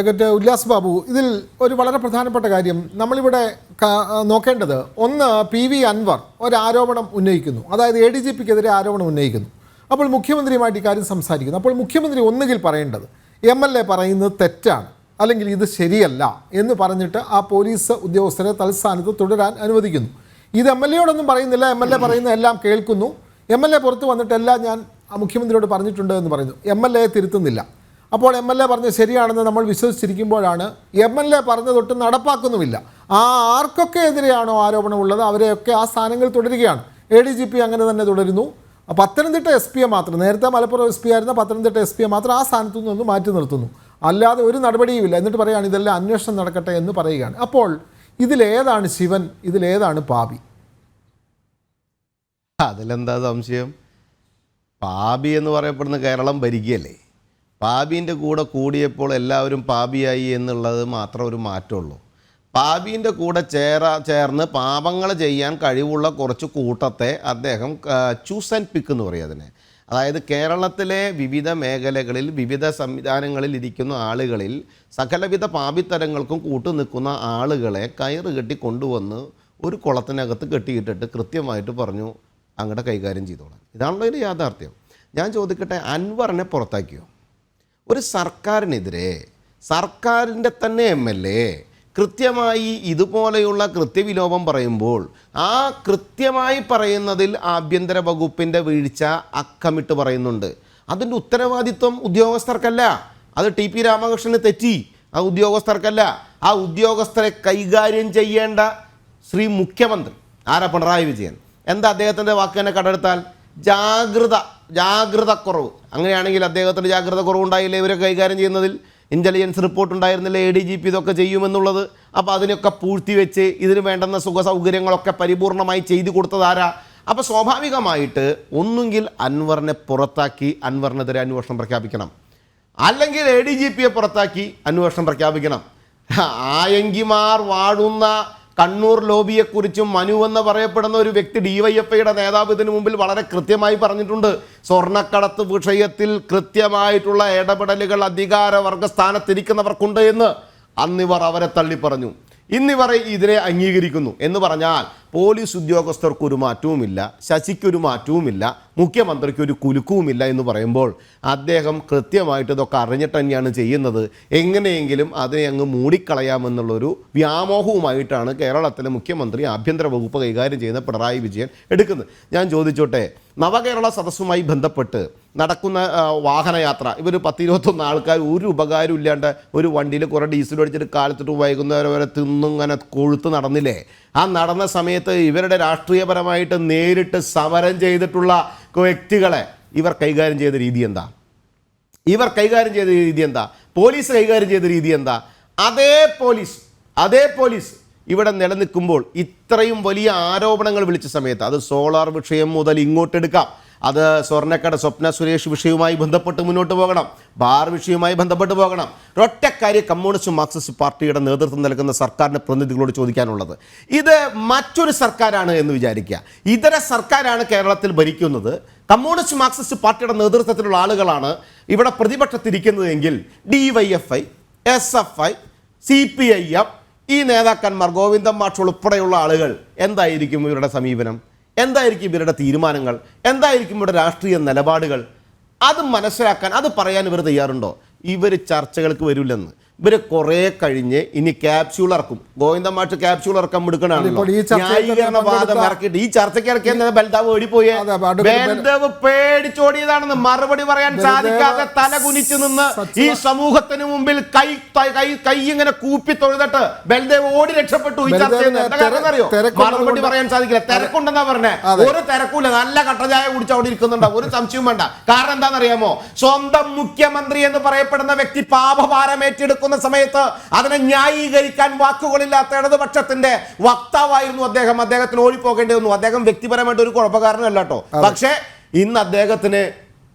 ഉല്ലാസ് ബാബു, ഇതിൽ ഒരു വളരെ പ്രധാനപ്പെട്ട കാര്യം നമ്മളിവിടെ നോക്കേണ്ടത്, ഒന്ന് PV അൻവർ ഒരു ആരോപണം ഉന്നയിക്കുന്നു, അതായത് ADGPക്കെതിരെ ആരോപണം ഉന്നയിക്കുന്നു. അപ്പോൾ മുഖ്യമന്ത്രിയുമായിട്ട് ഇക്കാര്യം സംസാരിക്കുന്നു. അപ്പോൾ മുഖ്യമന്ത്രി ഒന്നുകിൽ പറയേണ്ടത് MLA പറയുന്നത് തെറ്റാണ്, അല്ലെങ്കിൽ ഇത് ശരിയല്ല എന്ന് പറഞ്ഞിട്ട് ആ പോലീസ് ഉദ്യോഗസ്ഥരെ തൽസ്ഥാനത്ത് തുടരാൻ അനുവദിക്കുന്നു. ഇത് MLAയോടൊന്നും പറയുന്നില്ല, MLA പറയുന്ന എല്ലാം കേൾക്കുന്നു. MLA പുറത്ത് വന്നിട്ട് എല്ലാം ഞാൻ മുഖ്യമന്ത്രിയോട് പറഞ്ഞിട്ടുണ്ട് എന്ന് പറയുന്നു. MLAയെ തിരുത്തുന്നില്ല. അപ്പോൾ MLA പറഞ്ഞത് ശരിയാണെന്ന് നമ്മൾ വിശ്വസിച്ചിരിക്കുമ്പോഴാണ് MLA പറഞ്ഞതൊട്ടും നടപ്പാക്കുന്നുമില്ല. ആർക്കൊക്കെ എതിരെയാണോ ആരോപണമുള്ളത് അവരെയൊക്കെ ആ സ്ഥാനങ്ങൾ തുടരുകയാണ്. ADGP അങ്ങനെ തന്നെ തുടരുന്നു. പത്തനംതിട്ട SP മാത്രം, നേരത്തെ മലപ്പുറം SP ആയിരുന്ന പത്തനംതിട്ട SP മാത്രം ആ സ്ഥാനത്തു നിന്ന് മാറ്റി നിർത്തുന്നു. അല്ലാതെ ഒരു നടപടിയുമില്ല. എന്നിട്ട് പറയുകയാണ് ഇതെല്ലാം അന്വേഷണം നടക്കട്ടെ എന്ന് പറയുകയാണ്. അപ്പോൾ ഇതിലേതാണ് ശിവൻ, ഇതിലേതാണ് പാപി? അതിലെന്താ സംശയം? പാപി എന്ന് പറയപ്പെടുന്ന കേരളം ഭരിക്കുകയല്ലേ. പാബീൻ്റെ കൂടെ കൂടിയപ്പോൾ എല്ലാവരും പാപിയായി എന്നുള്ളത് മാത്രം ഒരു മാറ്റമുള്ളൂ. പാബീൻ്റെ കൂടെ ചേർന്ന് പാപങ്ങൾ ചെയ്യാൻ കഴിവുള്ള കുറച്ച് കൂട്ടത്തെ അദ്ദേഹം ചൂസ് ആൻഡ് പിക്ക് എന്ന് പറയും അതിനെ. അതായത് കേരളത്തിലെ വിവിധ മേഖലകളിൽ വിവിധ സംവിധാനങ്ങളിൽ ഇരിക്കുന്ന ആളുകളിൽ സകലവിധ പാപിത്തരങ്ങൾക്കും കൂട്ടു നിൽക്കുന്ന ആളുകളെ കയറ് കെട്ടി കൊണ്ടുവന്ന് ഒരു കുളത്തിനകത്ത് കെട്ടിയിട്ടിട്ട് കൃത്യമായിട്ട് പറഞ്ഞു അങ്ങോട്ട് കൈകാര്യം ചെയ്തോളാം. ഇതാണല്ലോ ഇതിൻ്റെ യാഥാർത്ഥ്യം. ഞാൻ ചോദിക്കട്ടെ, അൻവറിനെ പുറത്താക്കിയോ? ഒരു സർക്കാരിനെതിരെ സർക്കാരിൻ്റെ തന്നെ MLA കൃത്യമായി ഇതുപോലെയുള്ള കൃത്യവിലോപം പറയുമ്പോൾ ആ കൃത്യമായി പറയുന്നതിൽ ആഭ്യന്തര വകുപ്പിൻ്റെ വീഴ്ച അക്കമിട്ട് പറയുന്നുണ്ട്. അതിൻ്റെ ഉത്തരവാദിത്വം ഉദ്യോഗസ്ഥർക്കല്ല. അത് TP രാമകൃഷ്ണന് തെറ്റി, ആ ഉദ്യോഗസ്ഥർക്കല്ല. ആ ഉദ്യോഗസ്ഥരെ കൈകാര്യം ചെയ്യേണ്ട ശ്രീ മുഖ്യമന്ത്രി ആരാ? പിണറായി വിജയൻ. എന്താ അദ്ദേഹത്തിൻ്റെ വാക്ക് തന്നെ കടമെടുത്താൽ? ജാഗ്രതക്കുറവ്. അങ്ങനെയാണെങ്കിൽ അദ്ദേഹത്തിൻ്റെ ജാഗ്രത കുറവുണ്ടായില്ലേ ഇവരെ കൈകാര്യം ചെയ്യുന്നതിൽ? ഇൻ്റലിജൻസ് റിപ്പോർട്ട് ഉണ്ടായിരുന്നില്ലേ ADGP ഇതൊക്കെ ചെയ്യുമെന്നുള്ളത്? അപ്പോൾ അതിനൊക്കെ പൂഴ്ത്തിവെച്ച് ഇതിന് വേണ്ടുന്ന സുഖ സൗകര്യങ്ങളൊക്കെ പരിപൂർണമായി ചെയ്തു കൊടുത്തതാരാ? അപ്പോൾ സ്വാഭാവികമായിട്ട് ഒന്നുകിൽ അൻവറിനെ പുറത്താക്കി അൻവറിനെതിരെ അന്വേഷണം പ്രഖ്യാപിക്കണം, അല്ലെങ്കിൽ ADGPയെ പുറത്താക്കി അന്വേഷണം പ്രഖ്യാപിക്കണം. ആയങ്കിമാർ വാഴുന്ന കണ്ണൂർ ലോബിയെക്കുറിച്ചും മനു എന്ന് പറയപ്പെടുന്ന ഒരു വ്യക്തി DYFIയുടെ നേതാവ് ഇതിനു മുമ്പിൽ വളരെ കൃത്യമായി പറഞ്ഞിട്ടുണ്ട്. സ്വർണ്ണക്കടത്ത് വിഷയത്തിൽ കൃത്യമായിട്ടുള്ള ഇടപെടലുകൾ അധികാരവർഗ സ്ഥാനത്തിരിക്കുന്നവർക്കുണ്ട് എന്ന്. അന്നിവർ അവരെ തള്ളിപ്പറഞ്ഞു, ഇന്നിവർ ഇതിനെ അംഗീകരിക്കുന്നു എന്ന് പറഞ്ഞാൽ പോലീസ് ഉദ്യോഗസ്ഥർക്കൊരു മാറ്റവുമില്ല, ശശിക്കൊരു മാറ്റവുമില്ല, മുഖ്യമന്ത്രിക്ക് ഒരു കുലുക്കവുമില്ല എന്ന് പറയുമ്പോൾ അദ്ദേഹം കൃത്യമായിട്ട് ഇതൊക്കെ അറിഞ്ഞിട്ട് തന്നെയാണ് ചെയ്യുന്നത്. എങ്ങനെയെങ്കിലും അതിനെ അങ്ങ് മൂടിക്കളയാമെന്നുള്ളൊരു വ്യാമോഹവുമായിട്ടാണ് കേരളത്തിലെ മുഖ്യമന്ത്രി ആഭ്യന്തര വകുപ്പ് കൈകാര്യം ചെയ്യുന്ന പിണറായി വിജയൻ എടുക്കുന്നത്. ഞാൻ ചോദിച്ചോട്ടെ, നവകേരള സദസ്സുമായി ബന്ധപ്പെട്ട് നടക്കുന്ന വാഹനയാത്ര, ഇവർ 10-21 ആൾക്കാർ ഒരു ഉപകാരം ഇല്ലാണ്ട് ഒരു വണ്ടിയിൽ കുറേ ഡീസൽ അടിച്ചിട്ട് കാലത്തിട്ട് വൈകുന്നേരം വരെ തിന്നിങ്ങനെ കൊഴുത്ത് നടന്നില്ലേ? ആ നടന്ന സമയത്ത് ഇവരുടെ രാഷ്ട്രീയപരമായിട്ട് നേരിട്ട് സമരം ചെയ്തിട്ടുള്ള വ്യക്തികളെ ഇവർ കൈകാര്യം ചെയ്ത രീതി എന്താ? പോലീസ് കൈകാര്യം ചെയ്ത രീതി എന്താ? അതേ പോലീസ് ഇവിടെ നിലനിൽക്കുമ്പോൾ ഇത്രയും വലിയ ആരോപണങ്ങൾ വിളിച്ച സമയത്ത്, അത് സോളാർ വിഷയം മുതൽ ഇങ്ങോട്ടെടുക്കാം, അത് സ്വർണ്ണക്കട സ്വപ്ന സുരേഷ് വിഷയവുമായി ബന്ധപ്പെട്ട് മുന്നോട്ട് പോകണം, ബാർ വിഷയവുമായി ബന്ധപ്പെട്ട് പോകണം. ഒറ്റക്കാര്യം കമ്മ്യൂണിസ്റ്റ് മാർക്സിസ്റ്റ് പാർട്ടിയുടെ നേതൃത്വം നൽകുന്ന സർക്കാരിൻ്റെ പ്രതിനിധികളോട് ചോദിക്കാനുള്ളത്, ഇത് മറ്റൊരു സർക്കാരാണ് എന്ന് വിചാരിക്കുക, ഇതര സർക്കാരാണ് കേരളത്തിൽ ഭരിക്കുന്നത്, കമ്മ്യൂണിസ്റ്റ് മാർക്സിസ്റ്റ് പാർട്ടിയുടെ നേതൃത്വത്തിലുള്ള ആളുകളാണ് ഇവിടെ പ്രതിപക്ഷത്തിരിക്കുന്നതെങ്കിൽ DYFI, SFI, CPIM ഈ നേതാക്കന്മാർ, ഗോവിന്ദൻ മാഷ് ഉൾപ്പെടെയുള്ള ആളുകൾ എന്തായിരിക്കും ഇവരുടെ സമീപനം? എന്തായിരിക്കും ഇവരുടെ തീരുമാനങ്ങൾ? എന്തായിരിക്കും ഇവരുടെ രാഷ്ട്രീയ നിലപാടുകൾ? അത് മനസ്സിലാക്കാൻ, അത് പറയാൻ ഇവർ തയ്യാറുണ്ടോ? ഇവർ ചർച്ചകൾക്ക് വരില്ലെന്ന്. ഇവർ കുറേ കഴിഞ്ഞ് ഇനി ക്യാപ്സ്യൂൾ ഇറക്കും. ഗോവിന്ദൻ മാഷ് ക്യാപ്സ്യൂൾ ഇറക്കാൻ എടുക്കണാണല്ലോ, ന്യായീകരണവാദം ഇറക്കിയിട്ട് ഈ ചർച്ചയ്ക്ക് ഇറക്കിയ ബൽദേവ് ഓടിപ്പോയേ. ബൽദേവ് പേടിച്ചോടിയതാണെന്ന് മറുപടി പറയാൻ സാധിക്കാതെ തല കുനിച്ചു നിന്ന് ഈ സമൂഹത്തിന് മുമ്പിൽ കൈ ഇങ്ങനെ കൂപ്പി തൊഴുതിട്ട് ബൽദേവ് ഓടി രക്ഷപ്പെട്ടു. ഈ ചർച്ചയിൽ അറിയോ? മറുപടി പറയാൻ സാധിക്കില്ല, തിരക്കുണ്ടെന്നാ പറഞ്ഞേ. ഒരു തിരക്കൂല, നല്ല കട്ടചായ കുടിച്ച് അവിടെ ഇരിക്കുന്നുണ്ടാവും, ഒരു സംശയവും വേണ്ട. കാരണം എന്താണെന്നറിയാമോ? സ്വന്തം മുഖ്യമന്ത്രി എന്ന് പറയപ്പെടുന്ന വ്യക്തി പാപഭാരം ഏറ്റെടുക്കും സമയത്ത് അതിനെ ന്യായീകരിക്കാൻ വാക്കുകളില്ലാത്ത ഇടതുപക്ഷത്തിന്റെ വക്താവായിരുന്നു അദ്ദേഹം. അദ്ദേഹത്തിന് ഓടിപ്പോകേണ്ടി വന്നു. അദ്ദേഹം വ്യക്തിപരമായിട്ട് ഒരു കുഴപ്പക്കാരനല്ല കേട്ടോ. പക്ഷേ ഇന്ന് അദ്ദേഹത്തിന്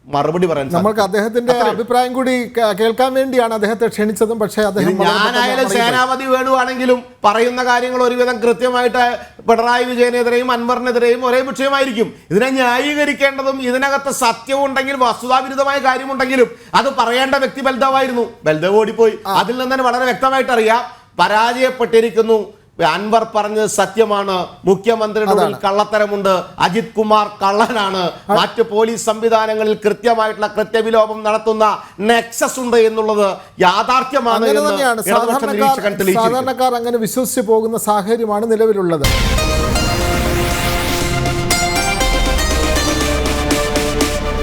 മറുപടി പറയാൻ നമ്മൾക്ക് അദ്ദേഹത്തിന്റെ അഭിപ്രായം കൂടി കേൾക്കാൻ വേണ്ടിയാണ് അദ്ദേഹത്തെ ക്ഷണിച്ചതും. പക്ഷേ അദ്ദേഹം ഞാനായാലും സേനാപതി വേണുവാണെങ്കിലും പറയുന്ന കാര്യങ്ങൾ ഒരുവിധം കൃത്യമായിട്ട് പിണറായി വിജയനെതിരെയും അൻവറിനെതിരെയും ഒരേ വിഷയമായിരിക്കും. ഇതിനെ ന്യായീകരിക്കേണ്ടതും ഇതിനകത്ത് സത്യവും ഉണ്ടെങ്കിൽ വസ്തുതാവിരുദ്ധമായ കാര്യമുണ്ടെങ്കിലും അത് പറയേണ്ട വ്യക്തി ബൽദേവായിരുന്നു. ബൽദേവ് ഓടിപ്പോയി. അതിൽ നിന്ന് തന്നെ വളരെ വ്യക്തമായിട്ട് അറിയാം പരാജയപ്പെട്ടിരിക്കുന്നു. അൻവർ പറഞ്ഞത് സത്യമാണ്. മുഖ്യമന്ത്രിയുടെ ഉള്ളിൽ കള്ളത്തരമുണ്ട്. അജിത് കുമാർ കള്ളനാണ്. മറ്റ് പോലീസ് സംവിധാനങ്ങളിൽ കൃത്യമായിട്ടുള്ള കൃത്യവിലോപം നടത്തുന്ന നെക്സസ് ഉണ്ട് എന്നുള്ളത് യാഥാർത്ഥ്യമാണ്. സാധാരണക്കാർ അങ്ങനെ വിശ്വസിച്ച് പോകുന്ന സാഹചര്യമാണ് നിലവിലുള്ളത്.